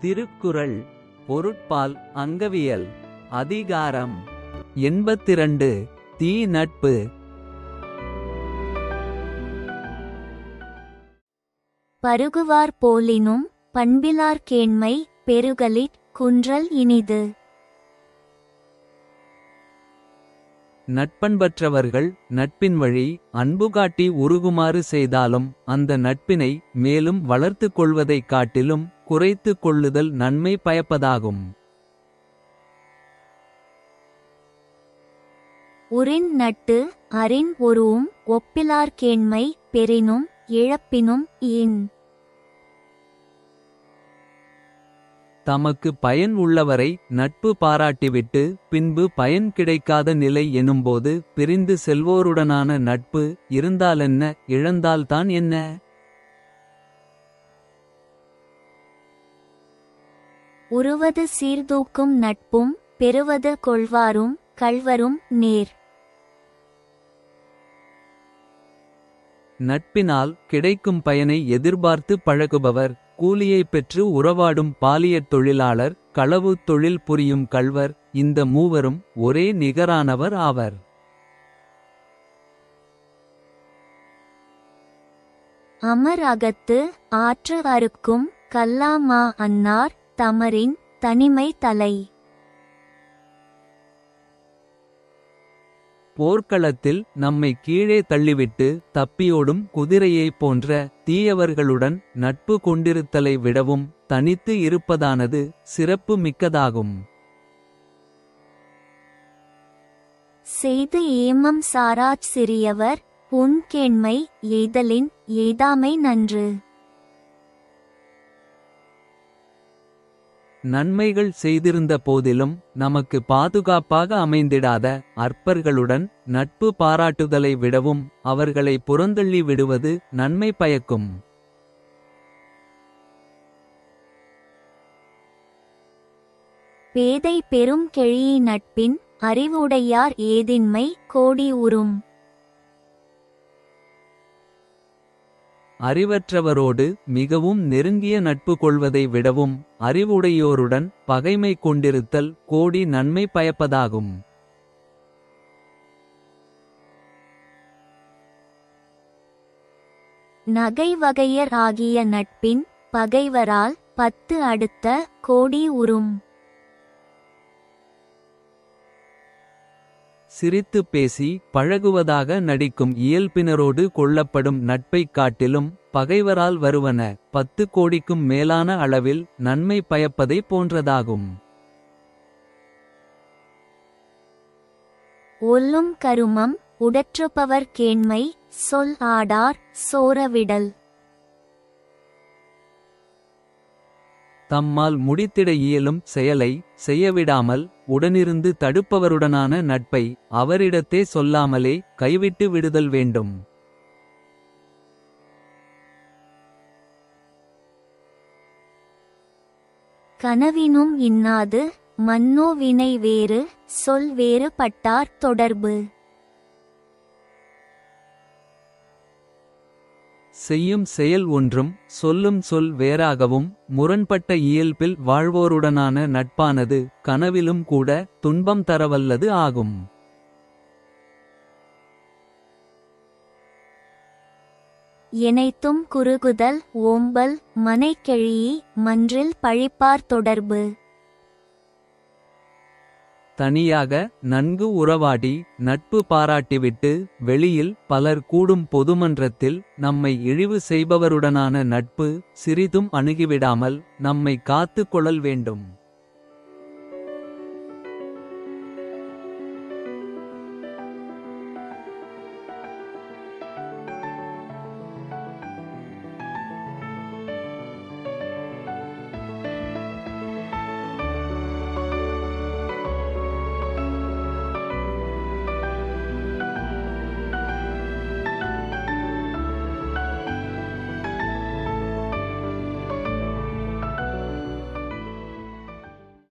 திருக்குறள் பொருட்பால் அங்கவியல் அதிகாரம் 82 தீ நட்பு. பருகுவார் போலினும் பண்பிலார் கேண்மை பெருகலிற் குன்றல் இனிது. நட்பண்பற்றவர்கள் நட்பின் வழி அன்பு காட்டி உருகுமாறு செய்தாலும் அந்த நட்பினை மேலும் வளர்த்துக் கொள்வதைக் காட்டிலும் குறைத்துக் கொள்ளுதல் நன்மை பயப்பதாகும். உறின் நட்டு அறின் ஒருவும் ஒப்பிலார் கேண்மை பெறினும் இழப்பினும் ஈன். தமக்கு பயன் உள்ளவரை நட்பு பாராட்டிவிட்டு பின்பு பயன் கிடைக்காத நிலை எனும்போது பிரிந்து செல்வோருடனான நட்பு இருந்தாலென்ன இழந்தால்தான் என்ன. உருவது சீர்தூக்கும் நட்பும் பெறுவது கொள்வாரும் கள்வரும் நேர். நட்பினால் கிடைக்கும் பயனை எதிர்பார்த்து பழகுபவர் கூலியைப் பெற்று உறவாடும் பாலியற் தொழிலாளர் களவு தொழில் புரியும் கள்வர் இந்த மூவரும் ஒரே நிகரானவர் ஆவர். அமர் அகத்து ஆற்று அறுக்கும் கல்லாமா அன்னார் தமரின் தனிமை தலை. போர்க்களத்தில் நம்மை கீழே தள்ளிவிட்டு தப்பியோடும் குதிரையைப் போன்ற தீயவர்களுடன் நட்பு கொண்டிருத்தலை விடவும் தனித்து இருப்பதானது சிறப்பு மிக்கதாகும். செய்து ஏமம் சாராச் சிறியவர் புன்கேண்மை எய்தலின் எய்தாமை நன்று. நன்மைகள் செய்திருந்த போதிலும் நமக்கு பாதுகாப்பாக அமைந்திடாத அற்பர்களுடன் நட்பு பாராட்டுதலை விடவும் அவர்களை புறந்தள்ளி விடுவது நன்மை பயக்கும். பேதை பெரும் கெழியி நட்பின் அறிவுடையார் ஏதின்மை கோடி உறும். அறிவற்றவரோடு மிகவும் நெருங்கிய நட்பு கொள்வதை விடவும் அறிவுடையோருடன் பகைமை கொண்டிருத்தல் கோடி நன்மை பயப்பதாகும். நகை வகையர் ஆகிய நட்பின் பகைவரால் 10 அடுத்த கோடி உறும். சிரித்து பேசி பழகுவதாக நடிக்கும் இயல்பினரோடு கொள்ளப்படும் நட்பைக் காட்டிலும் பகைவரால் வருவன 10 கோடிக்கும் மேலான அளவில் நன்மை பயப்பதை போன்றதாகும். ஒல்லும் கருமம் உடற்றுபவர் கேண்மை சொல் ஆடார் சோரவிடல். தம்மால் முடித்திட இயலும் செயலை செய்யவிடாமல் உடனிருந்து தடுப்பவருடனான நட்பை அவரிடத்தே சொல்லாமலே கைவிட்டு விடுதல் வேண்டும். கனவினும் இன்னாது மன்னோ வினை வேறு சொல் வேறு பட்டார் தொடர்பு. செய்யும் செயல் ஒன்றும் சொல்லும் சொல் வேறாகவும் முரண்பட்ட இயல்பில் வாழ்வோருடனான நட்பானது கனவிலும் கூட துன்பம் தரவல்லது ஆகும். எனைத்தும் குறுகுதல் ஓம்பல் மனைக்கெழியி மன்றில் பழிப்பார் தொடர்பு. தனியாக நன்கு உறவாடி நட்பு பாராட்டிவிட்டு வெளியில் பலர் கூடும் பொதுமன்றத்தில் நம்மை இழிவு செய்பவருடனான நட்பு சிறிதும் அணுகிவிடாமல் நம்மை காத்து கொள்ளல் வேண்டும்.